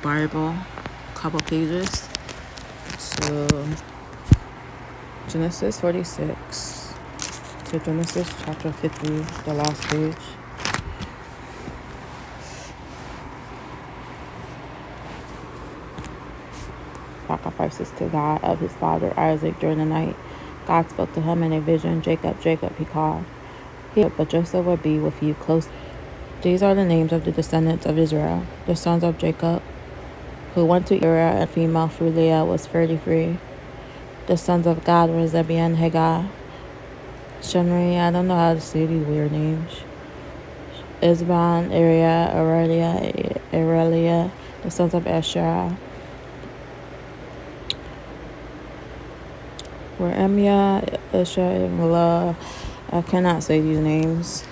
Bible, a couple pages, to Genesis 46 to Genesis chapter 50, the last page. Sacrifices to God of his father Isaac during the night. God spoke to him in a vision. Jacob, Jacob, he called. But Joseph would be with you close. These are the names of the descendants of Israel, the sons of Jacob, who went to Era, and female through Leah was 33. The sons of Gad were Zebulun, Hagar, Shimri, I don't know how to say these weird names. Isban, Aurelia, the sons of Asher were Emia, Isha, and Mala. I cannot say these names.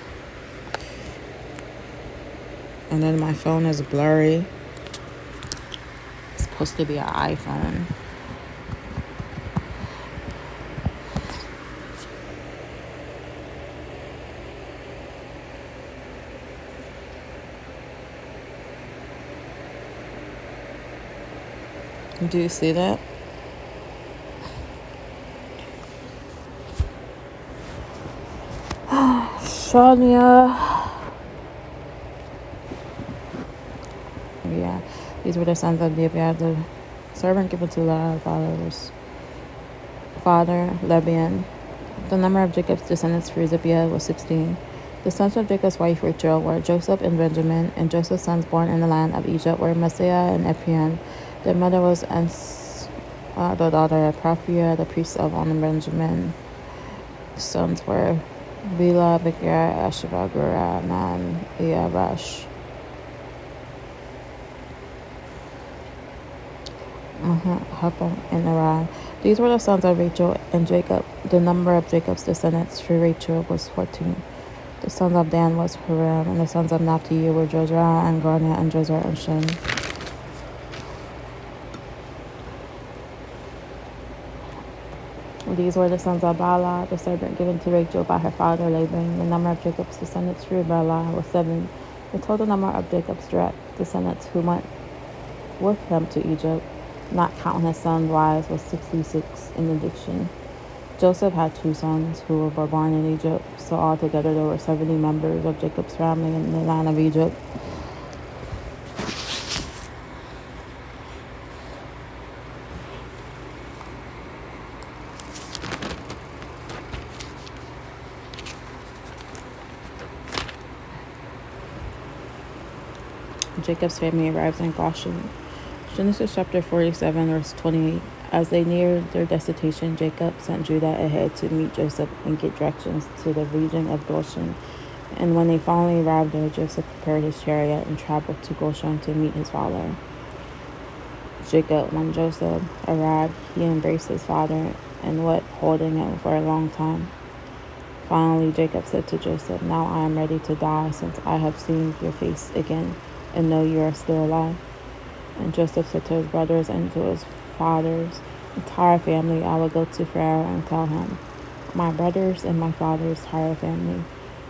And then my phone is blurry. It's supposed to be an iPhone. Do you see that? Shania. Yeah, these were the sons of Levi, the servant given to Leah, father Lebian. The number of Jacob's descendants through Zibiah was 16. The sons of Jacob's wife Rachel were Joseph and Benjamin, and Joseph's sons born in the land of Egypt were Messiah and Ephraim. Their mother was the daughter of Prophia, the priest of On Benjamin. The sons were Bela, Becher, Asheva, Gura, Nan, Eabash. Hapa and Aram. These were the sons of Rachel and Jacob. The number of Jacob's descendants through Rachel was 14. The sons of Dan was Haram, and the sons of Naphtali were Jozrah and Garnah and Jozrah and Shem. These were the sons of Bala, the servant given to Rachel by her father Laban. The number of Jacob's descendants through Bala was 7. The total number of Jacob's direct descendants who went with him to Egypt, not counting his son's wives, was 66 in addition. Joseph had 2 sons who were born in Egypt, so altogether there were 70 members of Jacob's family in the land of Egypt. Jacob's family arrives in Goshen. Genesis chapter 47, verse 28. As they neared their destination, Jacob sent Judah ahead to meet Joseph and get directions to the region of Goshen. And when they finally arrived there, Joseph prepared his chariot and traveled to Goshen to meet his father. Jacob, when Joseph arrived, he embraced his father and wept, holding him for a long time. Finally, Jacob said to Joseph, "Now I am ready to die, since I have seen your face again and know you are still alive." And Joseph said to his brothers and to his father's entire family, "I will go to Pharaoh and tell him, 'My brothers and my father's entire family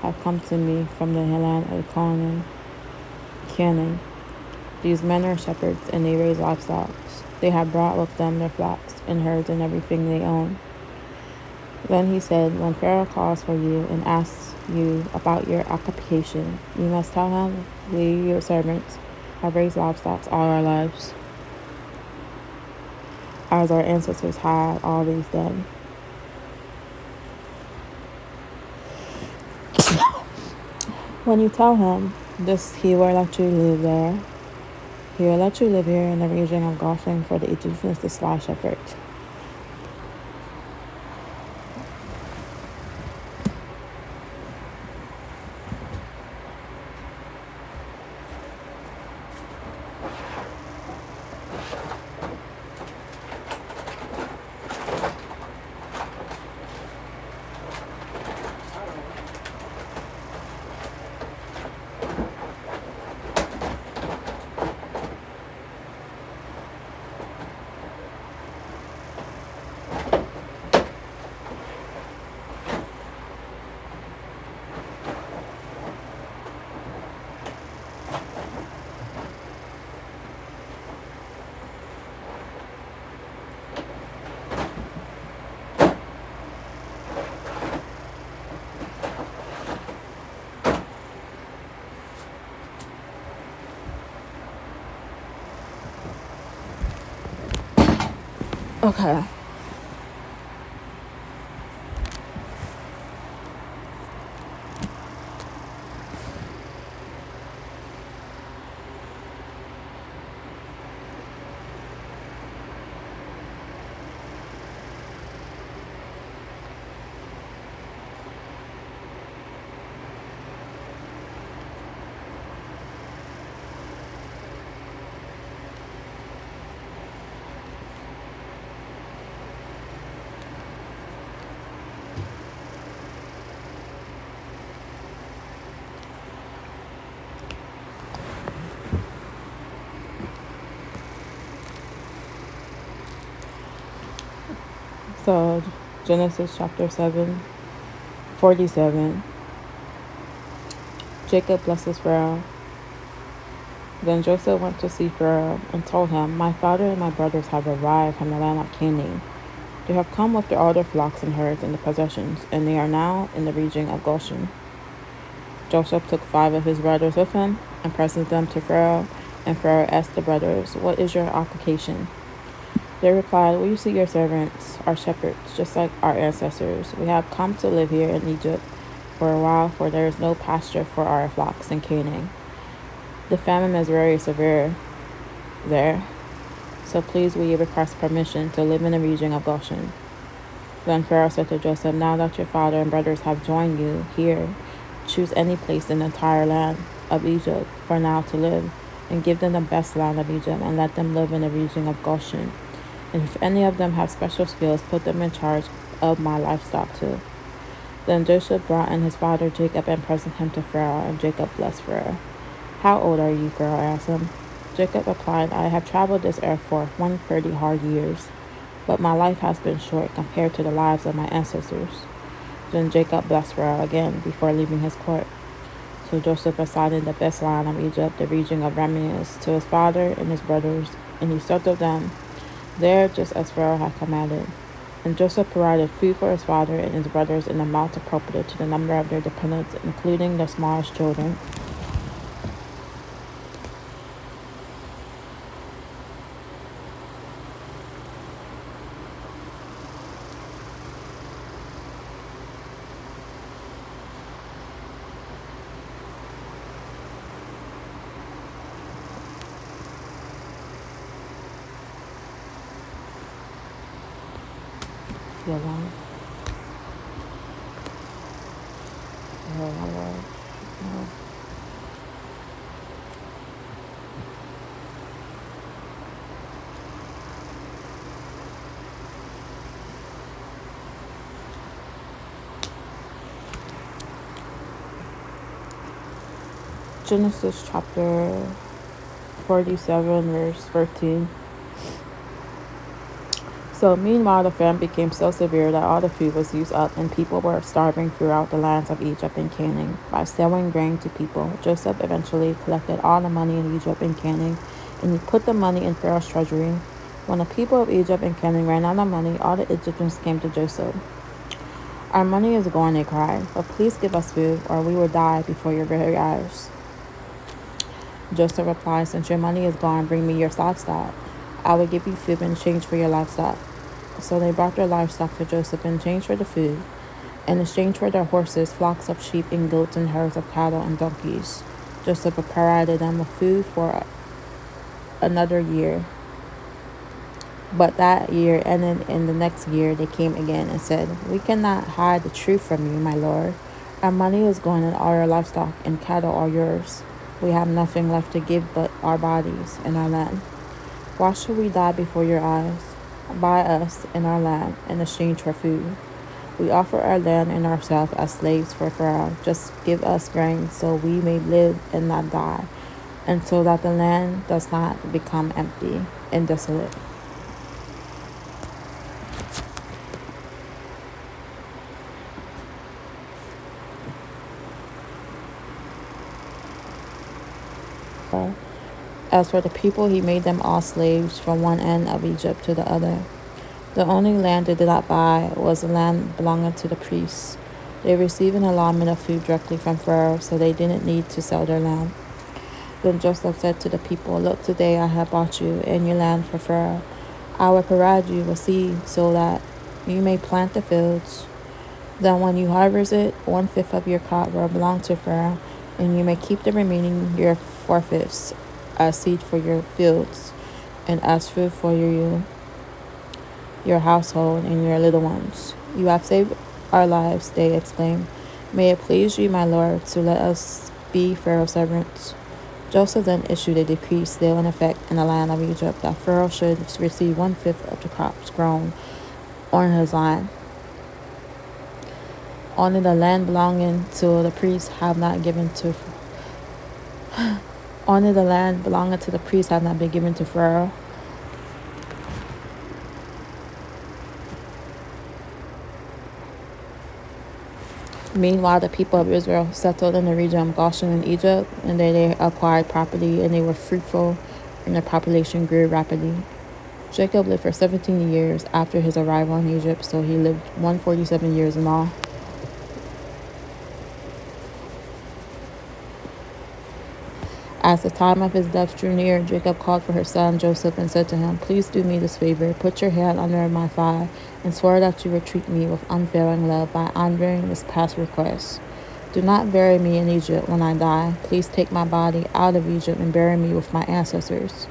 have come to me from the land of Canaan. These men are shepherds, and they raise livestock. They have brought with them their flocks and herds and everything they own.'" Then he said, "When Pharaoh calls for you and asks you about your occupation, you must tell him, 'We, your servants, have raised livestock all our lives, as our ancestors had always done.'" When you tell him this, he will let you live there. He will let you live here in the region of Goshen, for the Egyptians despise shepherds. Okay. So Genesis chapter 7:47. Jacob blesses Pharaoh. Then Joseph went to see Pharaoh and told him, "My father and my brothers have arrived from the land of Canaan. They have come with all their flocks and herds and the possessions, and they are now in the region of Goshen." Joseph took 5 of his brothers with him and presented them to Pharaoh. And Pharaoh asked the brothers, "What is your occupation?" They replied, "We see your servants are shepherds, just like our ancestors. We have come to live here in Egypt for a while, for there is no pasture for our flocks in Canaan. The famine is very severe there, so please we request permission to live in the region of Goshen." Then Pharaoh said to Joseph, "Now that your father and brothers have joined you here, choose any place in the entire land of Egypt for now to live, and give them the best land of Egypt, and let them live in the region of Goshen. And if any of them have special skills, put them in charge of my livestock too." Then Joseph brought in his father Jacob and presented him to Pharaoh, and Jacob blessed Pharaoh. "How old are you?" Pharaoh asked him. Jacob replied, "I have traveled this earth for 130 hard years, but my life has been short compared to the lives of my ancestors." Then Jacob blessed Pharaoh again before leaving his court. So Joseph assigned the best land of Egypt, the region of Ramesses, to his father and his brothers, and he settled them there just as Pharaoh had commanded. And Joseph provided food for his father and his brothers in an amount appropriate to the number of their dependents, including the smallest children. Yeah, long. Genesis chapter 47, verse 13. So meanwhile, the famine became so severe that all the food was used up, and people were starving throughout the lands of Egypt and Canaan. By selling grain to people, Joseph eventually collected all the money in Egypt and Canaan, and he put the money in Pharaoh's treasury. When the people of Egypt and Canaan ran out of money, all the Egyptians came to Joseph. "Our money is gone," they cried, "but please give us food, or we will die before your very eyes." Joseph replied, "Since your money is gone, bring me your livestock. I will give you food in exchange for your livestock." So they brought their livestock to Joseph in exchange for the food, in exchange for their horses, flocks of sheep and goats, and herds of cattle and donkeys. Joseph provided them with food for another year. But that year ended, and the next year they came again and said, "We cannot hide the truth from you, my lord. Our money is gone, and all your livestock and cattle are yours. We have nothing left to give but our bodies and our land. Why should we die before your eyes? Buy us and our land in exchange for food. We offer our land and ourselves as slaves for Pharaoh. Just give us grain so we may live and not die, and so that the land does not become empty and desolate." As for the people, he made them all slaves from one end of Egypt to the other. The only land they did not buy was the land belonging to the priests. They received an allotment of food directly from Pharaoh, so they didn't need to sell their land. Then Joseph said to the people, "Look, today I have bought you and your land for Pharaoh. I will provide you with seed so that you may plant the fields. Then when you harvest it, 1/5 of your crop will belong to Pharaoh, and you may keep the remaining your 4/5 as seed for your fields, and as food for your household, and your little ones. You have saved our lives, they exclaimed. May it please you, my lord, to let us be Pharaoh's servants. Joseph then issued a decree still in effect in the land of Egypt that Pharaoh should receive 1/5 of the crops grown on his land. Only the land belonging to the priests have not given to only the land belonging to the priests have not been given to Pharaoh. Meanwhile, the people of Israel settled in the region of Goshen in Egypt, and there they acquired property, and they were fruitful, and their population grew rapidly. Jacob lived for 17 years after his arrival in Egypt, so he lived 147 years in all. As the time of his death drew near, Jacob called for his son Joseph and said to him, Please do me this favor, put your hand under my thigh, and swear that you will treat me with unfailing love by honoring this past request. Do not bury me in Egypt when I die. Please take my body out of Egypt and bury me with my ancestors.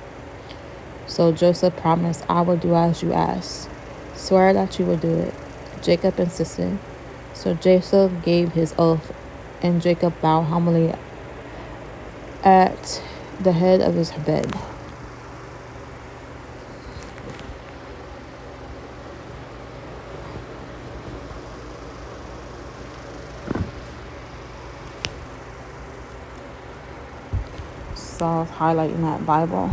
So Joseph promised, I will do as you ask. Swear that you will do it. Jacob insisted. So Joseph gave his oath, and Jacob bowed humbly at the head of his bed. So I was highlighting that Bible.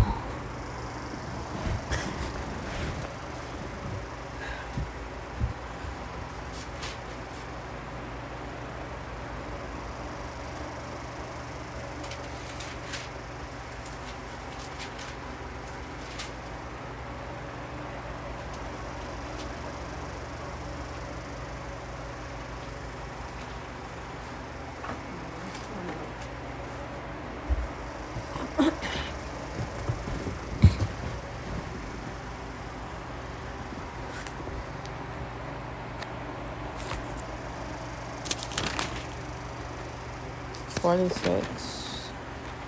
"46."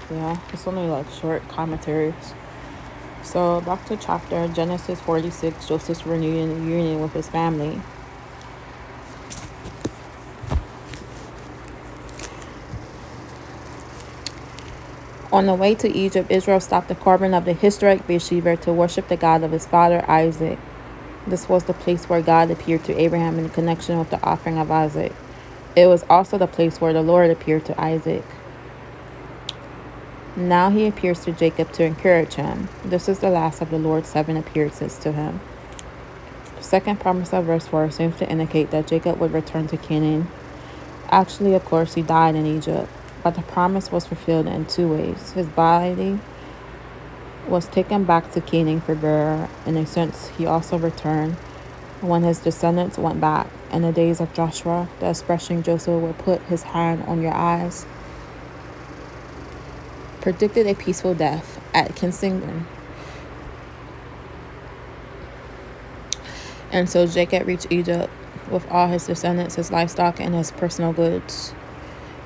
Yeah, it's only like short commentaries. So back to chapter Genesis 46, Joseph's reunion with his family. On the way to Egypt, Israel stopped the carbon of the historic Beersheba to worship the God of his father Isaac. This was the place where God appeared to Abraham in connection with the offering of Isaac. It was also the place where the Lord appeared to Isaac. Now he appears to Jacob to encourage him. This is the last of the Lord's 7 appearances to him. The second promise of verse 4 seems to indicate that Jacob would return to Canaan. Actually, of course, he died in Egypt, but the promise was fulfilled in 2 ways. His body was taken back to Canaan for burial. In a sense, he also returned when his descendants went back. In the days of Joshua, the expression Joseph will put his hand on your eyes predicted a peaceful death at Kensington. And so Jacob reached Egypt with all his descendants, his livestock, and his personal goods.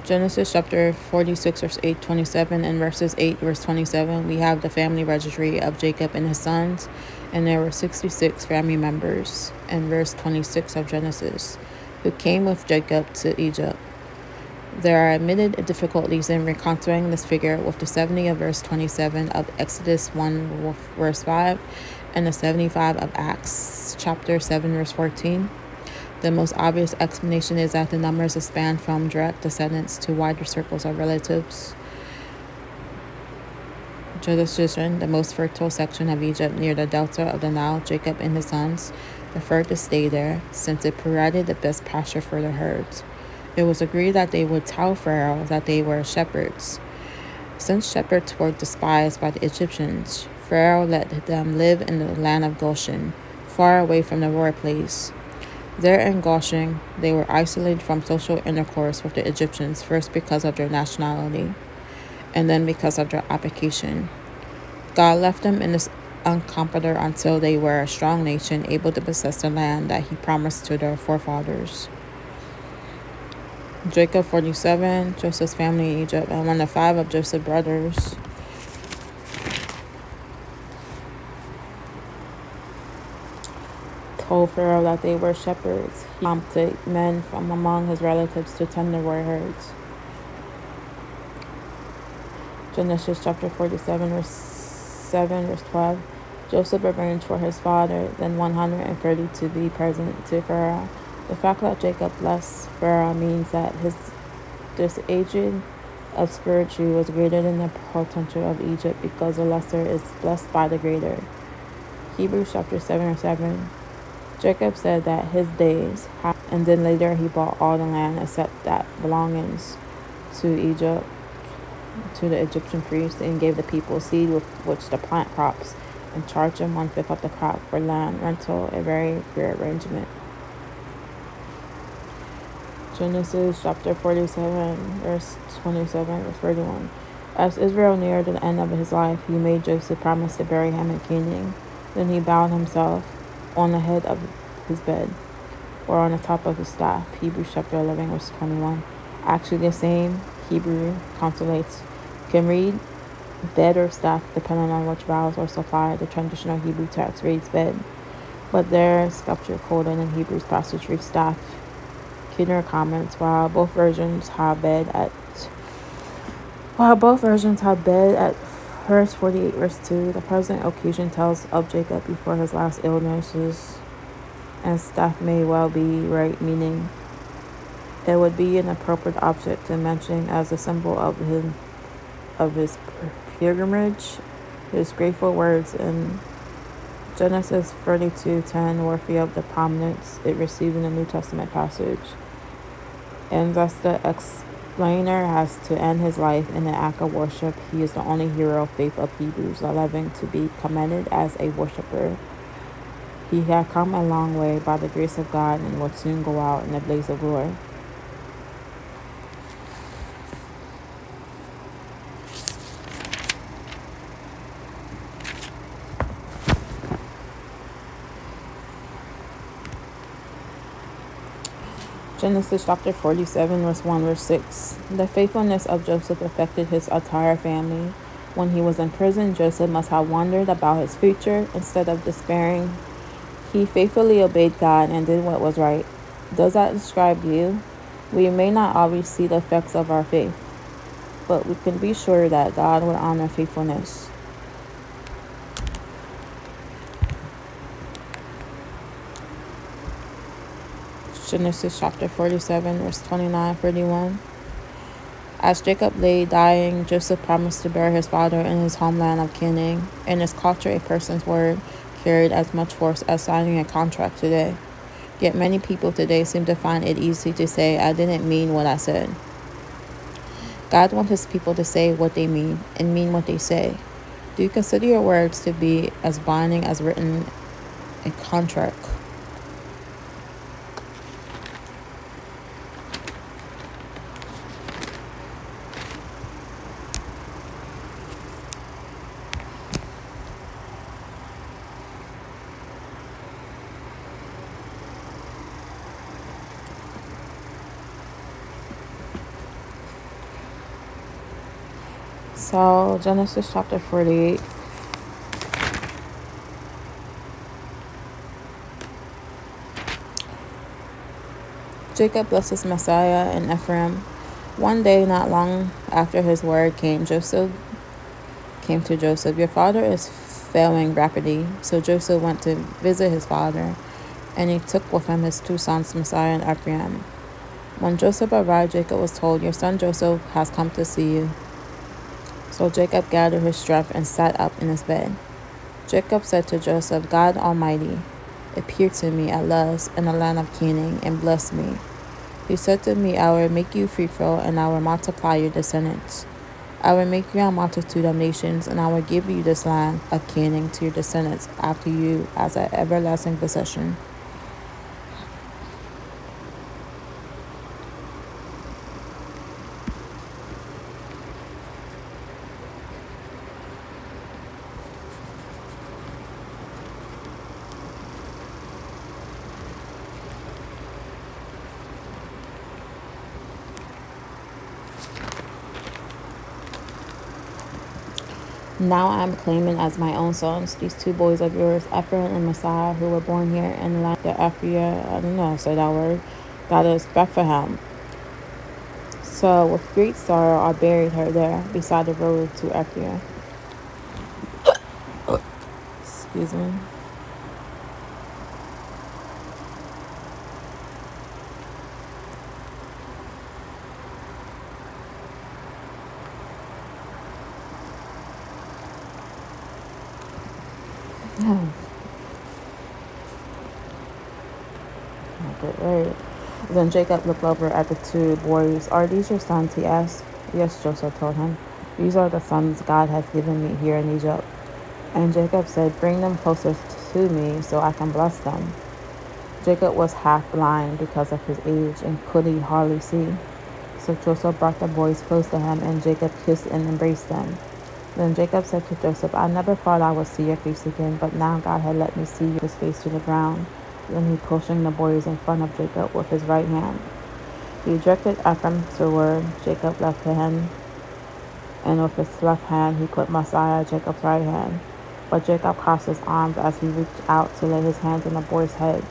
Genesis chapter 46, verse 8-27, and verses 8, verse 27, we have the family registry of Jacob and his sons, and there were 66 family members. In verse 26 of Genesis, who came with Jacob to Egypt. There are admitted difficulties in reconstructing this figure with the 70 of verse 27 of Exodus 1, verse 5, and the 75 of Acts chapter 7, verse 14. The most obvious explanation is that the numbers expand from direct descendants to wider circles of relatives. Jurisdiction, the most fertile section of Egypt near the delta of the Nile, Jacob and his sons preferred to stay there since it provided the best pasture for their herds. It was agreed that they would tell Pharaoh that they were shepherds. Since shepherds were despised by the Egyptians, Pharaoh let them live in the land of Goshen, far away from the royal place. There in Goshen, they were isolated from social intercourse with the Egyptians, first because of their nationality, and then because of their application. God left them in this uncomforted until they were a strong nation, able to possess the land that he promised to their forefathers. Jacob 47, Joseph's family in Egypt, and one of 5 of Joseph's brothers. Told Pharaoh that they were shepherds. He prompted men from among his relatives to tend their herds. Genesis chapter 47, verse 7, verse 12. Joseph arranged for his father, then 130, to be present to Pharaoh. The fact that Jacob blessed Pharaoh means that this agent of spirituality was greater than the potential of Egypt, because the lesser is blessed by the greater. Hebrews chapter 7, verse 7. Jacob said that his days, and then later he bought all the land except that belongings to Egypt, to the Egyptian priests, and gave the people seed with which to plant crops, and charged them 1/5 of the crop for land rental, a very fair arrangement. Genesis chapter 47, verse 27, verse 31. As Israel neared the end of his life, he made Joseph promise to bury him in Canaan. Then he bowed himself on the head of his bed, or on the top of his staff. Hebrews chapter 11, verse 21. Actually, the same Hebrew consonants can read bed or staff depending on which vowels are supplied. The traditional Hebrew text reads bed, but their scripture quoted in Hebrews passage reads staff. Kidner comments, while both versions have bed at verse 48, verse 2, the present occasion tells of Jacob before his last illnesses, and staff may well be right, meaning it would be an appropriate object to mention as a symbol of his pilgrimage. His grateful words in Genesis 32:10 were worthy of the prominence it received in the New Testament passage. And thus the explainer has to end his life in an act of worship. He is the only hero of faith of Hebrews 11 to be commended as a worshiper. He had come a long way by the grace of God and would soon go out in a blaze of glory. Genesis chapter 47, verse 1, verse 6. The faithfulness of Joseph affected his entire family. When he was in prison, Joseph must have wondered about his future. Instead of despairing, he faithfully obeyed God and did what was right. Does that describe you? We may not always see the effects of our faith, but we can be sure that God will honor faithfulness. Genesis chapter 47, verse 29-31. As Jacob lay dying, Joseph promised to bury his father in his homeland of Canaan. In his culture, a person's word carried as much force as signing a contract today. Yet many people today seem to find it easy to say, I didn't mean what I said. God wants his people to say what they mean and mean what they say. Do you consider your words to be as binding as written a contract? So, Genesis chapter 48. Jacob blesses Messiah and Ephraim. One day, not long after his word came to Joseph, your father is failing rapidly. So Joseph went to visit his father, and he took with him his 2 sons, Messiah and Ephraim. When Joseph arrived, Jacob was told, your son Joseph has come to see you. So Jacob gathered his strength and sat up in his bed. Jacob said to Joseph, God Almighty appeared to me at last in the land of Canaan and blessed me. He said to me, I will make you fruitful, and I will multiply your descendants. I will make you a multitude of nations, and I will give you this land of Canaan to your descendants after you as an everlasting possession. Now I am claiming as my own sons these two boys of yours, Ephraim and Messiah, who were born here in the land of Ephraim. I don't know how to say that word. That is Bethlehem. So with great sorrow I buried her there beside the road to Ephraim. Excuse me. Okay, right. Then Jacob looked over at the two boys. Are these your sons? He asked. Yes, Joseph told him. These are the sons God has given me here in Egypt. And Jacob said, bring them closer to me so I can bless them. Jacob was half blind because of his age and could hardly see. So Joseph brought the boys close to him, and Jacob kissed and embraced them. Then Jacob said to Joseph, I never thought I would see your face again, but now God had let me see his face to the ground. Then he pushing the boys in front of Jacob with his right hand. He directed Ephraim toward Jacob left hand, and with his left hand he put Messiah, Jacob's right hand. But Jacob crossed his arms as he reached out to lay his hands on the boy's head.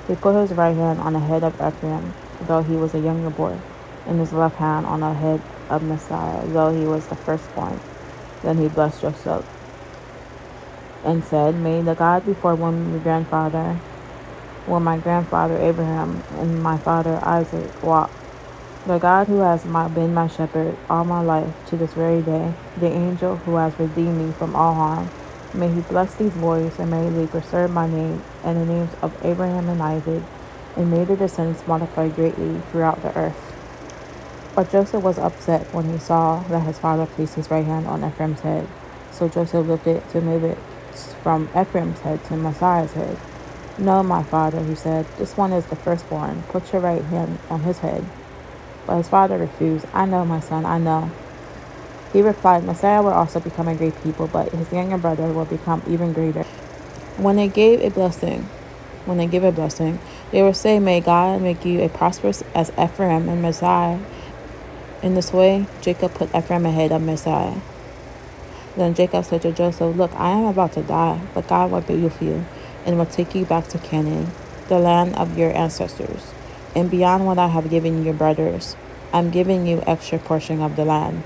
He put his right hand on the head of Ephraim, though he was a younger boy, and his left hand on the head of Messiah, though he was the firstborn. Then he blessed Joseph and said, may the God before when my grandfather Abraham and my father Isaac walked, the God who has been my shepherd all my life to this very day, the angel who has redeemed me from all harm, may he bless these boys, and may they preserve my name and the names of Abraham and Isaac, and may their descendants multiply greatly throughout the earth. But Joseph was upset when he saw that his father placed his right hand on Ephraim's head. So Joseph lifted to move it from Ephraim's head to Messiah's head. No, my father, he said, this one is the firstborn. Put your right hand on his head. But his father refused. I know, my son, I know. He replied, Messiah will also become a great people, but his younger brother will become even greater. When they give a blessing, they will say, may God make you a prosperous as Ephraim and Messiah. In this way, Jacob put Ephraim ahead of Messiah. Then Jacob said to Joseph, look, I am about to die, but God will be with you and will take you back to Canaan, the land of your ancestors, and beyond what I have given your brothers. I'm giving you extra portion of the land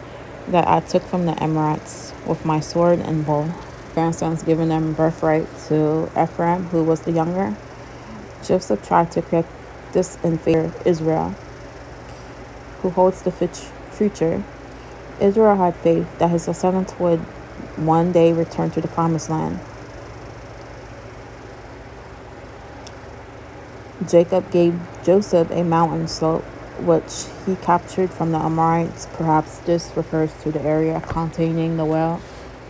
that I took from the Amorites with my sword and bow. Grandsons giving them birthright to Ephraim, who was the younger. Joseph tried to correct this in favor of Israel, who holds the future. Israel had faith that his descendants would one day return to the promised land. Jacob gave Joseph a mountain slope, which he captured from the Amorites. Perhaps this refers to the area containing the well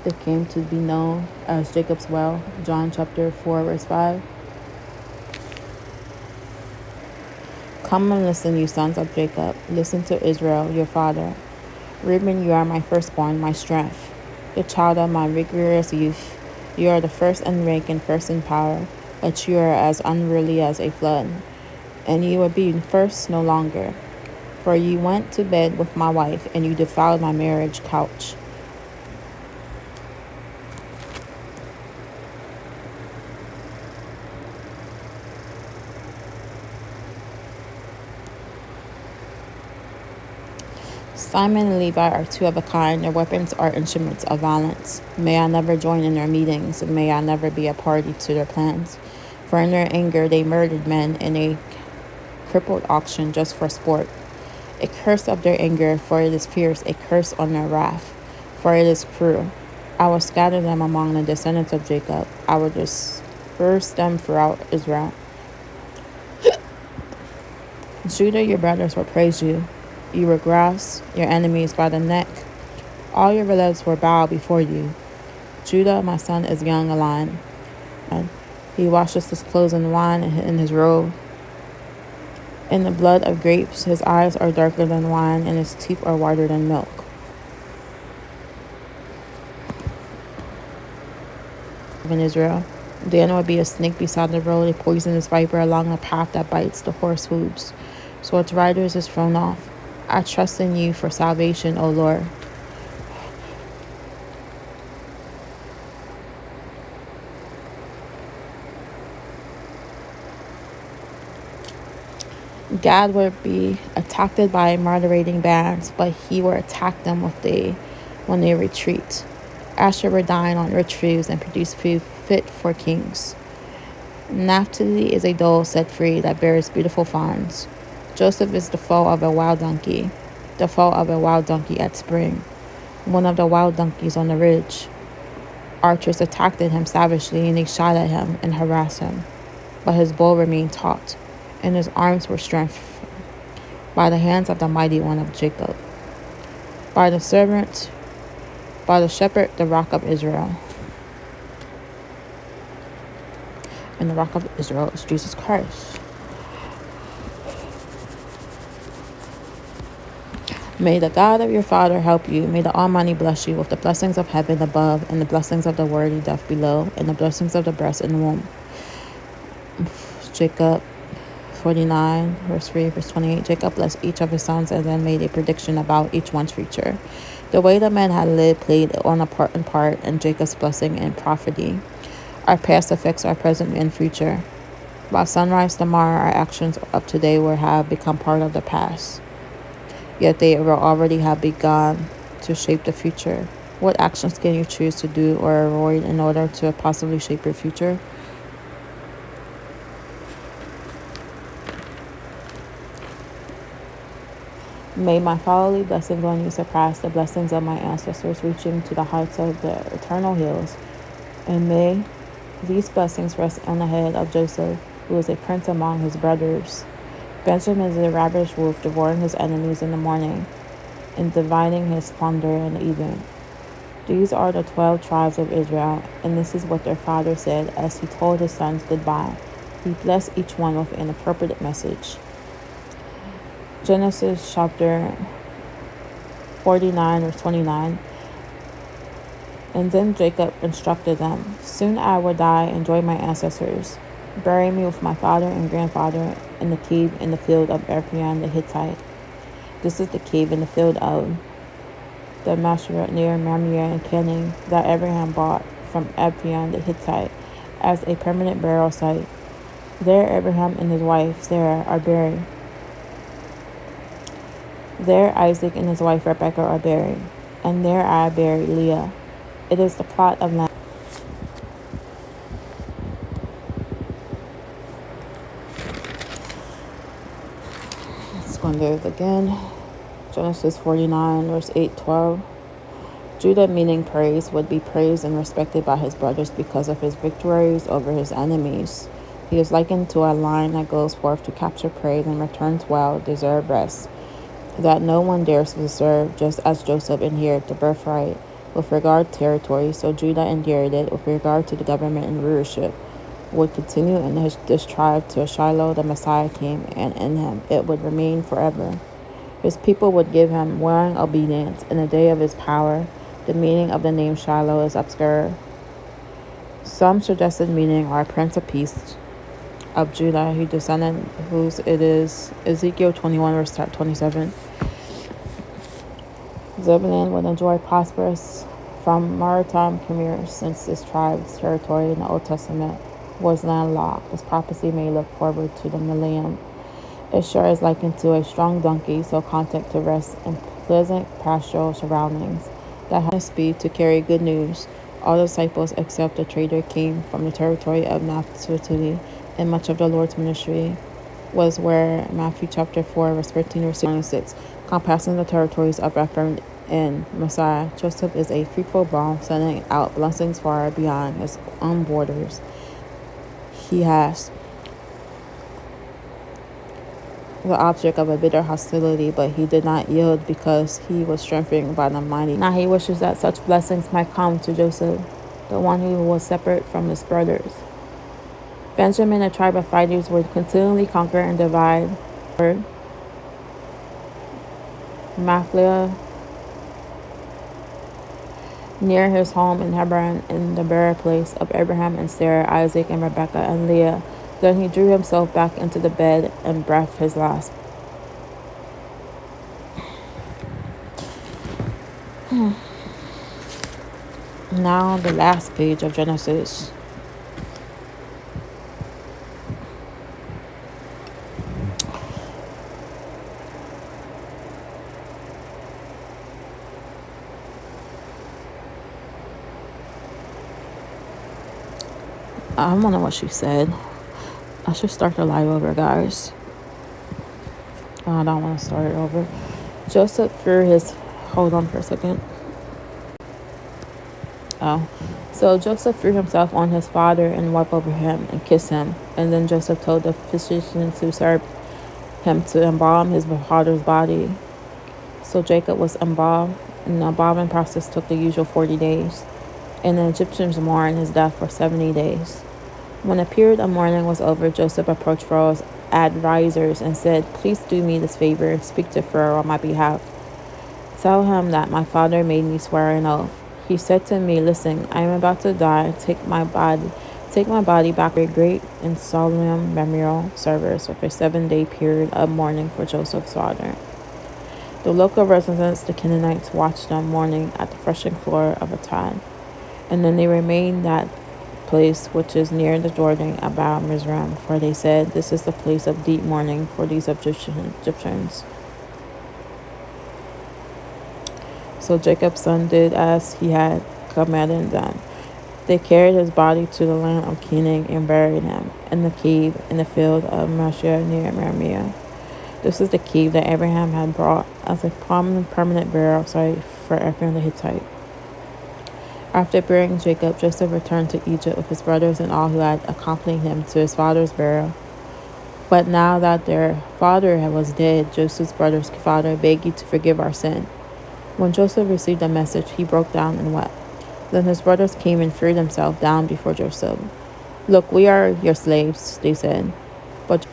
that came to be known as Jacob's well. John chapter 4, verse 5. Come and listen, you sons of Jacob. Listen to Israel, your father. Reuben, you are my firstborn, my strength, the child of my vigorous youth. You are the first in rank and first in power, but you are as unruly as a flood, and you will be first no longer. For you went to bed with my wife, and you defiled my marriage couch. Simon and Levi are two of a kind. Their weapons are instruments of violence. May I never join in their meetings, and may I never be a party to their plans. For in their anger they murdered men in a crippled auction just for sport. A curse of their anger, for it is fierce, a curse on their wrath, for it is cruel. I will scatter them among the descendants of Jacob. I will disperse them throughout Israel. Judah, your brothers will praise you. You will grasp your enemies by the neck. All your relatives will bow before you. Judah, my son, is young a lion. And he washes his clothes in wine and in his robe. In the blood of grapes, his eyes are darker than wine, and his teeth are whiter than milk. In Israel, Dan will be a snake beside the road, a poisonous viper along the path that bites the horse hooves, so its riders is thrown off. I trust in you for salvation, O Lord. Gad would be attacked by murdering bands, but he would attack them when they retreat. Asher would dine on rich foods and produce food fit for kings. Naphtali is a doe set free that bears beautiful fawns. Joseph is the foal of a wild donkey, at spring, one of the wild donkeys on the ridge. Archers attacked him savagely, and they shot at him and harassed him. But his bow remained taut, and his arms were strengthened by the hands of the mighty one of Jacob, by the shepherd, the rock of Israel. And the rock of Israel is Jesus Christ. May the God of your father help you. May the Almighty bless you with the blessings of heaven above, and the blessings of the word he doth below, and the blessings of the breast and womb. Jacob 49, verse 3, verse 28. Jacob blessed each of his sons and then made a prediction about each one's future. The way the men had lived played an important part in Jacob's blessing and prophecy. Our past affects our present and future. By sunrise tomorrow, our actions of today will have become part of the past. Yet they will already have begun to shape the future. What actions can you choose to do or avoid in order to possibly shape your future? May my fatherly blessings on you surpass the blessings of my ancestors, reaching to the heights of the eternal hills. And may these blessings rest on the head of Joseph, who is a prince among his brothers. Benjamin is a ravished wolf, devouring his enemies in the morning and dividing his plunder in the evening. These are the 12 tribes of Israel, and this is what their father said as he told his sons goodbye. He blessed each one with an appropriate message. Genesis chapter 49 or 29. And then Jacob instructed them, "Soon I will die and join my ancestors. Bury me with my father and grandfather in the cave in the field of Ephraim the Hittite." This is the cave in the field of the Mashra near Mamre and Canaan that Abraham bought from Ephraim the Hittite as a permanent burial site. There Abraham and his wife Sarah are buried. There Isaac and his wife Rebekah are buried, and there I buried Leah. It is the plot of land. Let's go there again. Genesis 49, verse 8-12. Judah, meaning praise, would be praised and respected by his brothers because of his victories over his enemies. He is likened to a lion that goes forth to capture prey and returns well-deserved rest that no one dares to deserve, just as Joseph inherited the birthright with regard to territory, so Judah inherited with regard to the government and rulership would continue in this tribe till Shiloh the Messiah came, and in him it would remain forever. His people would give him willing obedience in the day of his power. The meaning of the name Shiloh is obscure. Some suggested meaning are Prince of Peace of Judah, whose it is Ezekiel 21 verse 27. Zebulun would enjoy prosperous from maritime commerce, since this tribe's territory in the Old Testament was landlocked. This prophecy may look forward to the millennium. Issachar is likened to a strong donkey, so content to rest in pleasant pastoral surroundings that has speed to carry good news. All disciples except the trader came from the territory of Naphtali, and much of the Lord's ministry was where Matthew chapter 4, verse 13 or 26, compassing the territories of Ephraim and Messiah. Joseph is a fruitful bomb, sending out blessings far beyond his own borders. He has the object of a bitter hostility, but he did not yield because he was strengthened by the mighty. Now he wishes that such blessings might come to Joseph, the one who was separate from his brothers. Benjamin, a tribe of fighters, would continually conquer and divide. Machlah, near his home in Hebron, in the burial place of Abraham and Sarah, Isaac and Rebekah and Leah. Then he drew himself back into the bed and breathed his last. Now the last page of Genesis. I don't know what she said. I should start the live over, guys. I don't want to start it over. Joseph threw his. Hold on for a second. Oh. So Joseph threw himself on his father and wept over him and kissed him. And then Joseph told the physicians who served him to embalm his father's body. So Jacob was embalmed, and the embalming process took the usual 40 days. And the Egyptians mourned his death for 70 days. When the period of mourning was over, Joseph approached Pharaoh's advisors and said, "Please do me this favor, speak to Pharaoh on my behalf. Tell him that my father made me swear an oath. He said to me, 'Listen, I am about to die. Take my body back for a great and solemn memorial service with a 7-day period of mourning for Joseph's father.'" The local residents, the Canaanites, watched them mourning at the threshing floor of Atad. And then they remained that place which is near the Jordan about Mizraim, for they said, "This is the place of deep mourning for these Egyptians." So Jacob's son did as he had commanded them. They carried his body to the land of Canaan and buried him in the cave in the field of Mashah near Mamre. This is the cave that Abraham had brought as a permanent burial site for Ephraim the Hittite. After burying Jacob, Joseph returned to Egypt with his brothers and all who had accompanied him to his father's burial. But now that their father was dead, Joseph's brother's father begged you to forgive our sin. When Joseph received the message, he broke down and wept. Then his brothers came and threw themselves down before Joseph. "Look, we are your slaves," they said. But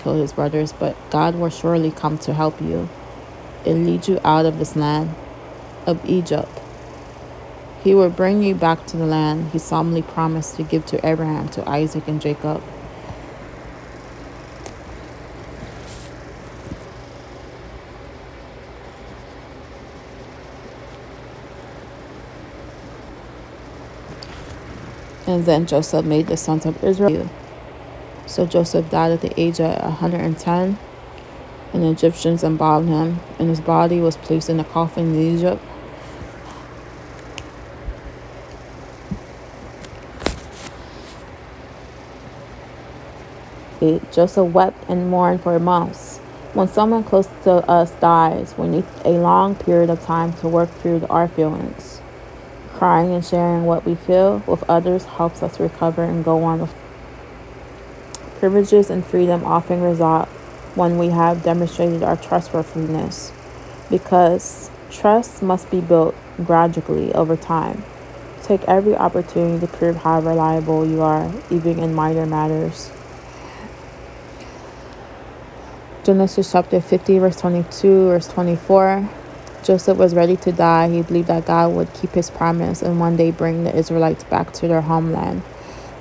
told his brothers, "But God will surely come to help you and lead you out of this land of Egypt. He will bring you back to the land he solemnly promised to give to Abraham, to Isaac, and Jacob." And then Joseph made the sons of Israel. So Joseph died at the age of 110, and the Egyptians embalmed him, and his body was placed in a coffin in Egypt. Joseph wept and mourned for months. When someone close to us dies, we need a long period of time to work through our feelings. Crying and sharing what we feel with others helps us recover and go on with privileges and freedom. Often result when we have demonstrated our trustworthiness, because trust must be built gradually over time. Take every opportunity to prove how reliable you are, even in minor matters. Genesis chapter 50, verse 22, verse 24. Joseph was ready to die. He believed that God would keep his promise and one day bring the Israelites back to their homeland.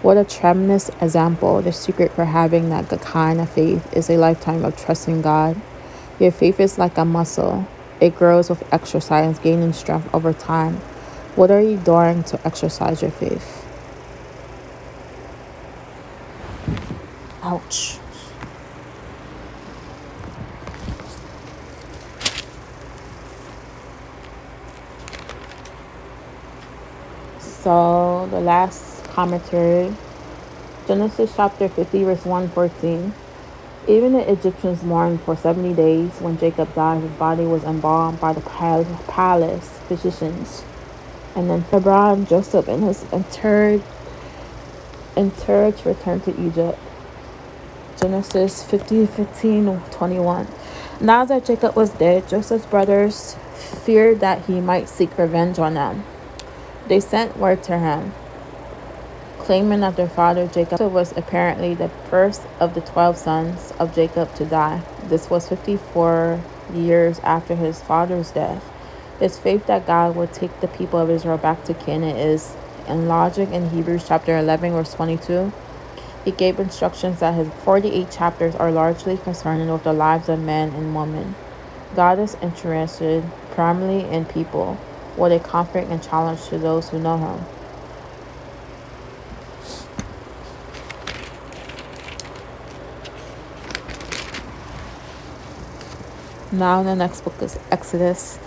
What a tremendous example. The secret for having that kind of faith is a lifetime of trusting God. Your faith is like a muscle. It grows with exercise, gaining strength over time. What are you doing to exercise your faith? Ouch. So the last commentary, Genesis chapter 50, verse 114. Even the Egyptians mourned for 70 days. When Jacob died, his body was embalmed by the palace physicians. And then Hebron, Joseph and his interred returned to Egypt. Genesis 50, 15, 21. Now that Jacob was dead, Joseph's brothers feared that he might seek revenge on them. They sent word to him, claiming that their father Jacob was apparently the first of the 12 sons of Jacob to die. This was 54 years after his father's death. His faith that God would take the people of Israel back to Canaan is in logic in Hebrews chapter 11, verse 22. He gave instructions that his 48 chapters are largely concerned with the lives of men and women. God is interested primarily in people, with a comfort and challenge to those who know him. Now the next book is Exodus.